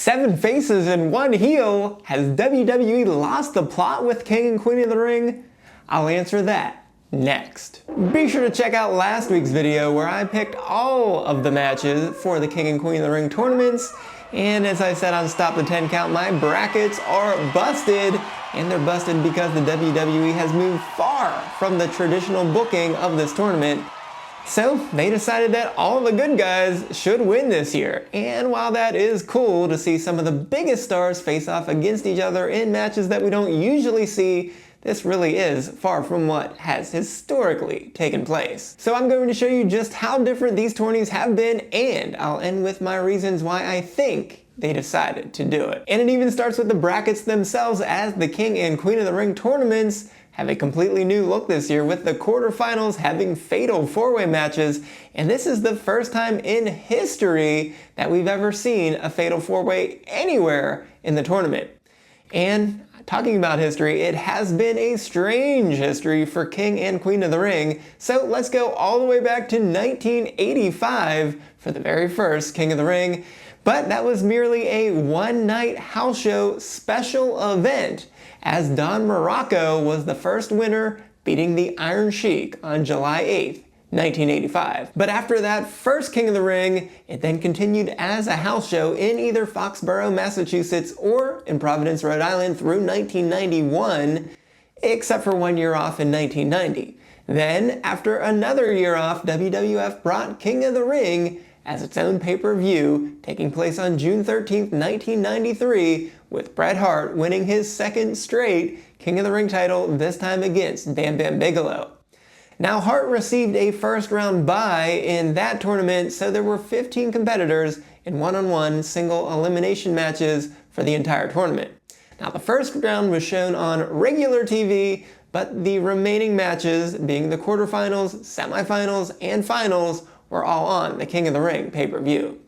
7 faces and 1 heel? Has WWE lost the plot with King and Queen of the Ring? I'll answer that next. Be sure to check out last week's video where I picked all of the matches for the King and Queen of the Ring tournaments. And as I said on Stop the 10 Count, my brackets are busted. And they're busted because the WWE has moved far from the traditional booking of this tournament. So they decided that all the good guys should win this year. And while that is cool to see some of the biggest stars face off against each other in matches that we don't usually see, this really is far from what has historically taken place. So I'm going to show you just how different these tourneys have been, and I'll end with my reasons why I think they decided to do it. And it even starts with the brackets themselves, as the King and Queen of the Ring tournaments have a completely new look this year, with the quarterfinals having fatal 4-way matches, and this is the first time in history that we've ever seen a fatal 4-way anywhere in the tournament. And talking about history, it has been a strange history for King and Queen of the Ring, so let's go all the way back to 1985 for the very first King of the Ring, but that was merely a one-night house show special event, as Don Morocco was the first winner, beating the Iron Sheik on July 8th, 1985. But after that first King of the Ring, it then continued as a house show in either Foxborough, Massachusetts, or in Providence, Rhode Island through 1991, except for 1 year off in 1990. Then, after another year off, WWF brought King of the Ring as its own pay-per-view, taking place on June 13th, 1993, with Bret Hart winning his second straight King of the Ring title, this time against Bam Bam Bigelow. Now, Hart received a first-round bye in that tournament, so there were 15 competitors in one-on-one single elimination matches for the entire tournament. Now, the first round was shown on regular TV, but the remaining matches, being the quarterfinals, semifinals, and finals, were all on the King of the Ring pay-per-view.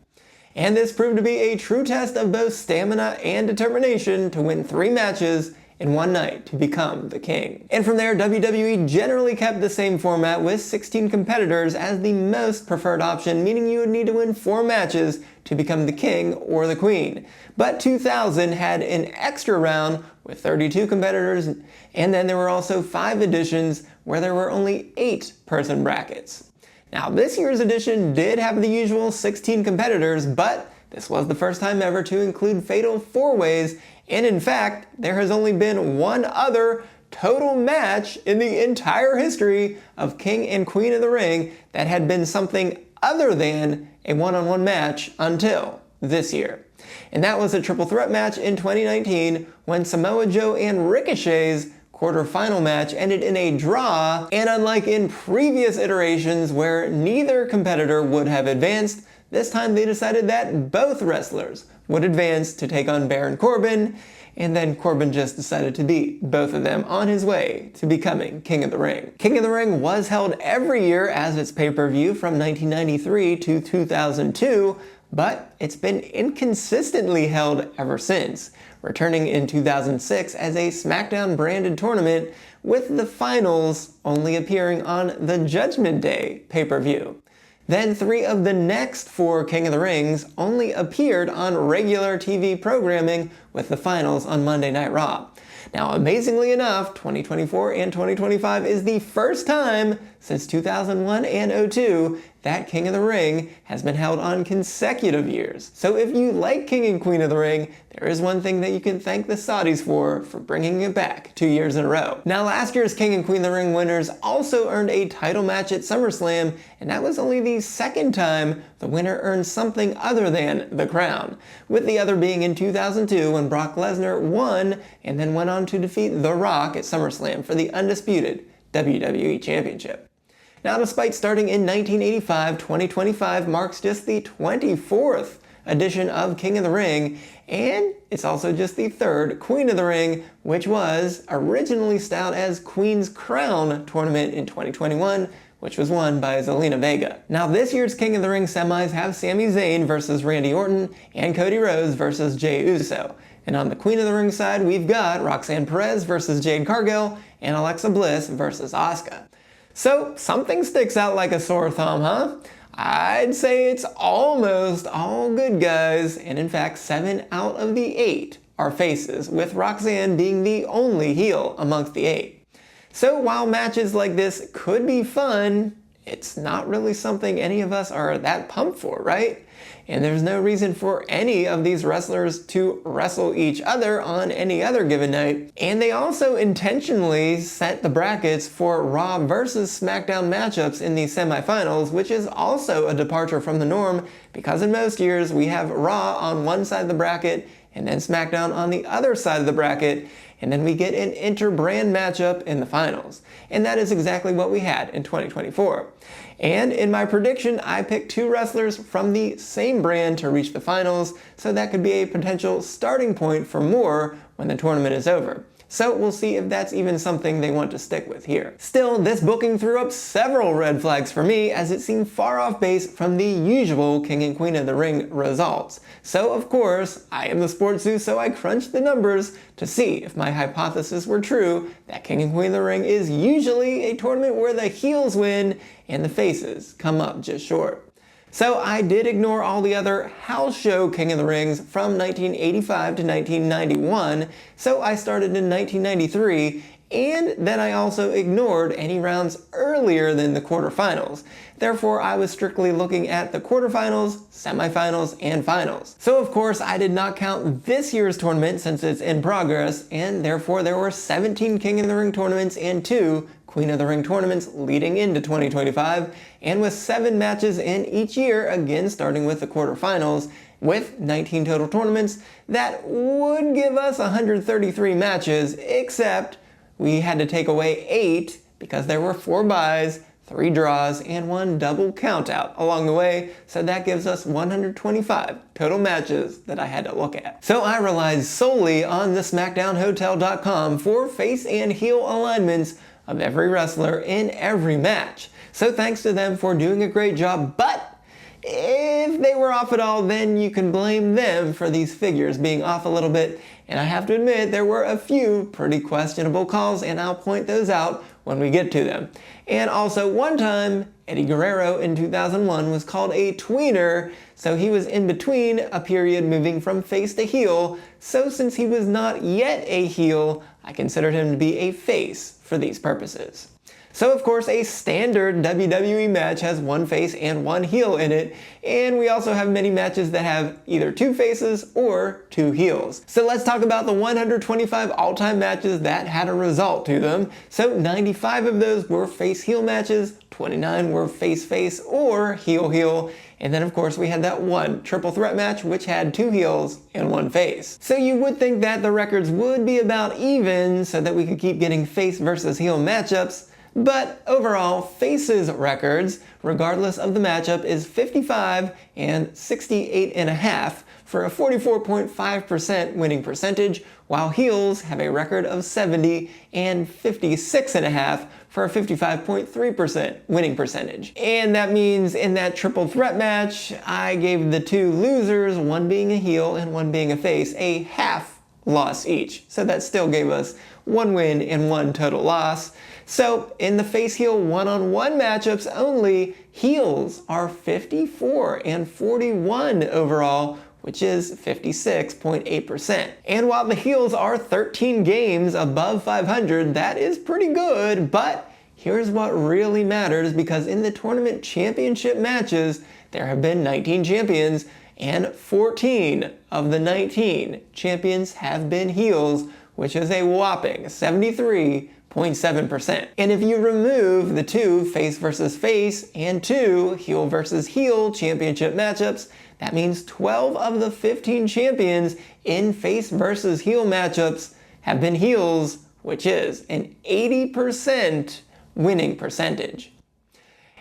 And this proved to be a true test of both stamina and determination to win 3 matches in one night to become the king. And from there, WWE generally kept the same format, with 16 competitors as the most preferred option, meaning you would need to win 4 matches to become the king or the queen. But 2000 had an extra round with 32 competitors, and then there were also 5 editions where there were only 8-person brackets. Now, this year's edition did have the usual 16 competitors, but this was the first time ever to include fatal 4-ways, and in fact, there has only been one other total match in the entire history of King and Queen of the Ring that had been something other than a one-on-one match until this year. And that was a triple threat match in 2019 when Samoa Joe and Ricochet's quarterfinal match ended in a draw, and unlike in previous iterations where neither competitor would have advanced, this time they decided that both wrestlers would advance to take on Baron Corbin, and then Corbin just decided to beat both of them on his way to becoming King of the Ring. King of the Ring was held every year as its pay-per-view from 1993 to 2002, but it's been inconsistently held ever since, returning in 2006 as a SmackDown branded tournament, with the finals only appearing on the Judgment Day pay-per-view. Then 3 of the next 4 King of the Rings only appeared on regular TV programming, with the finals on Monday Night Raw. Now, amazingly enough, 2024 and 2025 is the first time since 2001 and 2002 that King of the Ring has been held on consecutive years. So if you like King and Queen of the Ring, there is one thing that you can thank the Saudis for bringing it back 2 years in a row. Now, last year's King and Queen of the Ring winners also earned a title match at SummerSlam, and that was only the second time the winner earned something other than the crown, with the other being in 2002 when Brock Lesnar won and then went on to defeat The Rock at SummerSlam for the undisputed WWE Championship. Now, despite starting in 1985, 2025 marks just the 24th edition of King of the Ring, and it's also just the 3rd Queen of the Ring, which was originally styled as Queen's Crown tournament in 2021, which was won by Zelina Vega. Now, this year's King of the Ring semis have Sami Zayn versus Randy Orton and Cody Rhodes versus Jey Uso. And on the Queen of the Ring side, we've got Roxanne Perez versus Jade Cargill and Alexa Bliss versus Asuka. So, something sticks out like a sore thumb, huh? I'd say it's almost all good guys, and in fact 7 out of the 8 are faces, with Roxanne being the only heel amongst the 8. So while matches like this could be fun, it's not really something any of us are that pumped for, right? And there's no reason for any of these wrestlers to wrestle each other on any other given night. And they also intentionally set the brackets for Raw versus SmackDown matchups in these semifinals, which is also a departure from the norm, because in most years we have Raw on one side of the bracket and then SmackDown on the other side of the bracket, and then we get an inter-brand matchup in the finals. And that is exactly what we had in 2024. And in my prediction, I picked 2 wrestlers from the same brand to reach the finals, so that could be a potential starting point for more when the tournament is over. So we'll see if that's even something they want to stick with here. Still, this booking threw up several red flags for me, as it seemed far off base from the usual King and Queen of the Ring results. So of course, I am the SportsZu, so I crunched the numbers to see if my hypothesis were true, that King and Queen of the Ring is usually a tournament where the heels win and the faces come up just short. So I did ignore all the other house show King of the Rings from 1985 to 1991, so I started in 1993, and then I also ignored any rounds earlier than the quarterfinals. Therefore, I was strictly looking at the quarterfinals, semifinals, and finals. So of course, I did not count this year's tournament since it's in progress, and therefore there were 17 King of the Ring tournaments and 2 Queen of the Ring tournaments leading into 2025, and with 7 matches in each year, again starting with the quarterfinals, with 19 total tournaments, that would give us 133 matches, except we had to take away 8 because there were 4 buys, 3 draws, and 1 double countout along the way, so that gives us 125 total matches that I had to look at. So I relied solely on the SmackDownHotel.com for face and heel alignments of every wrestler in every match. So thanks to them for doing a great job, but if they were off at all, then you can blame them for these figures being off a little bit. And I have to admit, there were a few pretty questionable calls, and I'll point those out when we get to them. And also, one time, Eddie Guerrero in 2001 was called a tweener, so he was in between a period moving from face to heel. So since he was not yet a heel, I considered him to be a face for these purposes. So of course, a standard WWE match has 1 face and 1 heel in it, and we also have many matches that have either 2 faces or 2 heels. So let's talk about the 125 all-time matches that had a result to them. So 95 of those were face-heel matches, 29 were face-face or heel-heel, and then of course we had that 1 triple threat match which had 2 heels and 1 face. So you would think that the records would be about even so that we could keep getting face versus heel matchups, but overall, faces records, regardless of the matchup, is 55 and 68.5 for a 44.5% winning percentage, while heels have a record of 70 and 56.5 for a 55.3% winning percentage. And that means in that triple threat match, I gave the 2 losers, one being a heel and one being a face, a half loss each. So that still gave us 1 win and 1 total loss. So in the face-heel one-on-one matchups only, heels are 54 and 41 overall, which is 56.8%. And while the heels are 13 games above 500, that is pretty good, but here's what really matters, because in the tournament championship matches, there have been 19 champions, and 14 of the 19 champions have been heels, which is a whopping 73.7%. And if you remove the 2 face versus face and 2 heel versus heel championship matchups, that means 12 of the 15 champions in face versus heel matchups have been heels, which is an 80% winning percentage.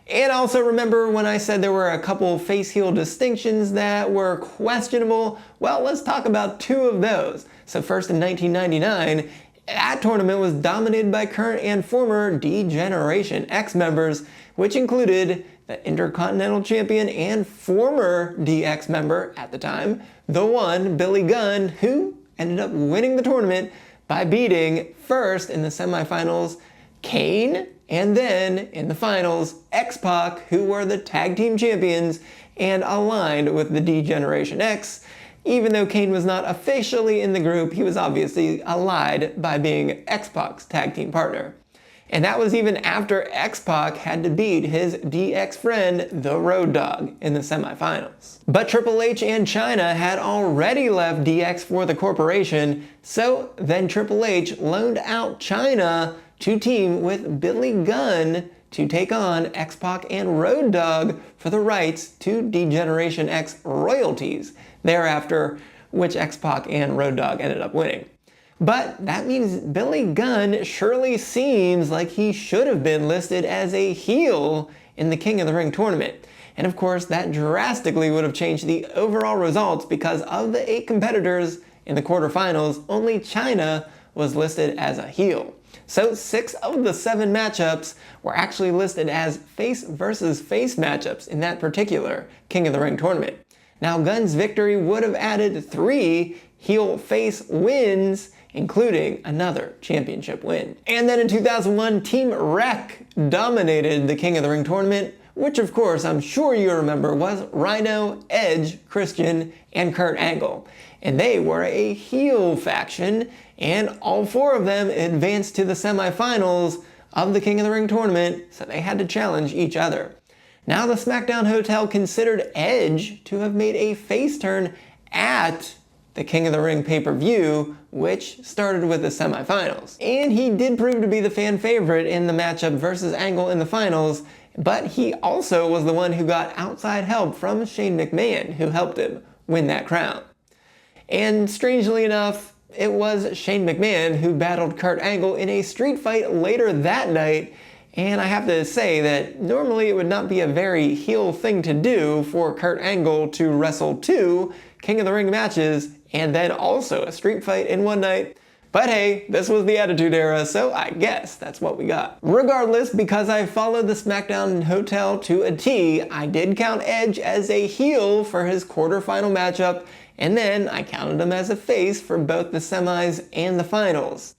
And also remember when I said there were a couple face-heel distinctions that were questionable? Well, let's talk about 2 of those. So first, in 1999, that tournament was dominated by current and former D-Generation X members, which included the Intercontinental Champion and former DX member at the time, the one Billy Gunn, who ended up winning the tournament by beating first in the semifinals Kane, and then in the finals, X-Pac, who were the tag team champions and aligned with the D-Generation X. Even though Kane was not officially in the group, he was obviously allied by being X-Pac's tag team partner. And that was even after X-Pac had to beat his DX friend, the Road Dogg, in the semifinals. But Triple H and Chyna had already left DX for the corporation, so then Triple H loaned out Chyna to team with Billy Gunn to take on X-Pac and Road Dogg for the rights to D-Generation X royalties thereafter, which X-Pac and Road Dogg ended up winning. But that means Billy Gunn surely seems like he should have been listed as a heel in the King of the Ring tournament. And of course, that drastically would have changed the overall results because of the 8 competitors in the quarterfinals, only Chyna was listed as a heel. So 6 of the 7 matchups were actually listed as face versus face matchups in that particular King of the Ring tournament. Now, Gunn's victory would have added 3 heel-face wins, including another championship win. And then in 2001, Team Wreck dominated the King of the Ring tournament, which of course I'm sure you remember was Rhino, Edge, Christian, and Kurt Angle. And they were a heel faction, and all 4 of them advanced to the semifinals of the King of the Ring tournament, so they had to challenge each other. Now the SmackDown Hotel considered Edge to have made a face turn at the King of the Ring pay-per-view, which started with the semifinals. And he did prove to be the fan favorite in the matchup versus Angle in the finals, but he also was the one who got outside help from Shane McMahon, who helped him win that crown. And strangely enough, it was Shane McMahon who battled Kurt Angle in a street fight later that night, and I have to say that normally it would not be a very heel thing to do for Kurt Angle to wrestle 2 King of the Ring matches and then also a street fight in one night. But hey, this was the Attitude Era, so I guess that's what we got. Regardless, because I followed the SmackDown Hotel to a T, I did count Edge as a heel for his quarterfinal matchup, and then I counted him as a face for both the semis and the finals,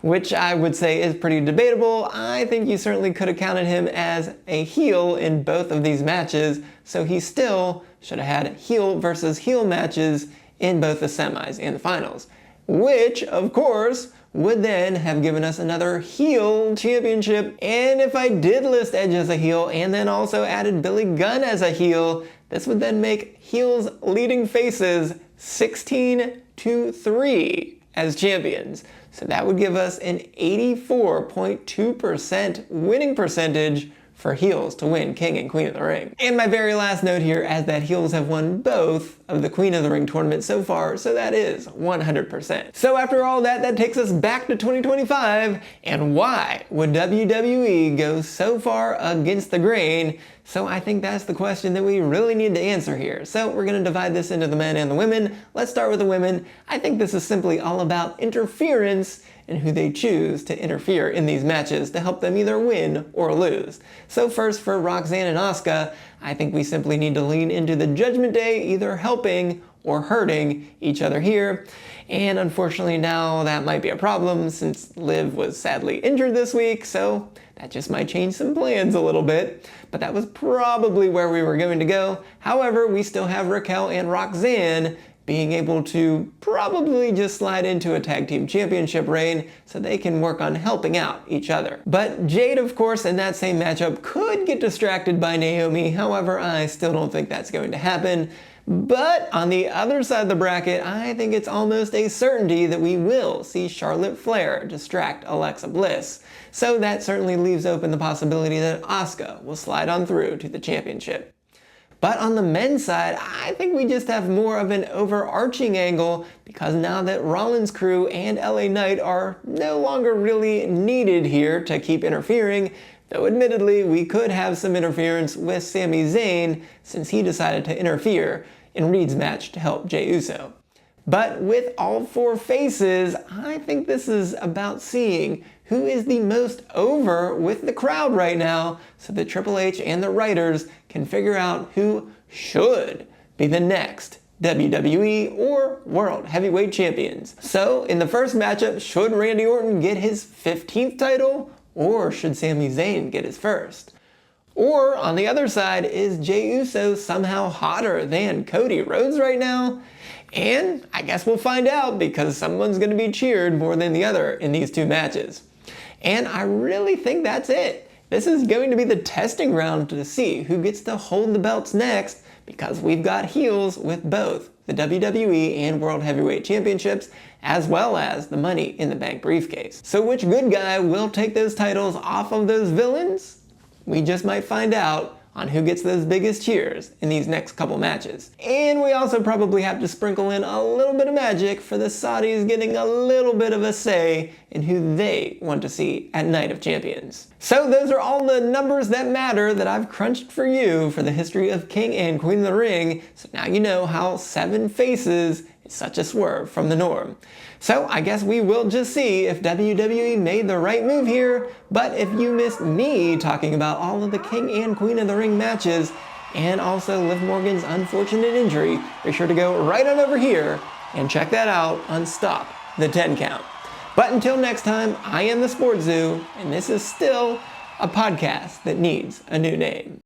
which I would say is pretty debatable. I think you certainly could have counted him as a heel in both of these matches, so he still should have had heel versus heel matches in both the semis and the finals, which, of course, would then have given us another heel championship. And if I did list Edge as a heel and then also added Billy Gunn as a heel, this would then make heels leading faces 16-3 as champions. So that would give us an 84.2% winning percentage for heels to win King and Queen of the Ring. And my very last note here is that heels have won both of the Queen of the Ring tournament so far, so that is 100%. So after all that takes us back to 2025, and why would WWE go so far against the grain? So I think that's the question that we really need to answer here. So we're going to divide this into the men and the women. Let's start with the women. I think this is simply all about interference and who they choose to interfere in these matches to help them either win or lose. So first, for Roxanne and Asuka, I think we simply need to lean into the Judgment Day, either helping or hurting each other here. And unfortunately now that might be a problem since Liv was sadly injured this week, so that just might change some plans a little bit. But that was probably where we were going to go. However, we still have Raquel and Roxanne being able to probably just slide into a tag team championship reign so they can work on helping out each other. But Jade, of course, in that same matchup could get distracted by Naomi. However, I still don't think that's going to happen. But on the other side of the bracket, I think it's almost a certainty that we will see Charlotte Flair distract Alexa Bliss. So that certainly leaves open the possibility that Asuka will slide on through to the championship. But on the men's side, I think we just have more of an overarching angle because now that Rollins' crew and LA Knight are no longer really needed here to keep interfering, though admittedly we could have some interference with Sami Zayn since he decided to interfere in Reed's match to help Jey Uso. But with all 4 faces, I think this is about seeing who is the most over with the crowd right now so that Triple H and the writers can figure out who should be the next WWE or World Heavyweight Champions. So in the first matchup, should Randy Orton get his 15th title Or should Sami Zayn get his first? Or, on the other side, is Jey Uso somehow hotter than Cody Rhodes right now? And I guess we'll find out, because someone's going to be cheered more than the other in these two matches. And I really think that's it. This is going to be the testing ground to see who gets to hold the belts next, because we've got heels with both the WWE and World Heavyweight Championships, as well as the Money in the Bank briefcase. So which good guy will take those titles off of those villains? We just might find out on who gets those biggest cheers in these next couple matches. And we also probably have to sprinkle in a little bit of magic for the Saudis getting a little bit of a say in who they want to see at Night of Champions. So those are all the numbers that matter that I've crunched for you for the history of King and Queen of the Ring, so now you know how 7 faces is such a swerve from the norm. So I guess we will just see if WWE made the right move here, but if you missed me talking about all of the King and Queen of the Ring matches, and also Liv Morgan's unfortunate injury, be sure to go right on over here and check that out on Stop the 10 Count. But until next time, I am the SportsZu, and this is still a podcast that needs a new name.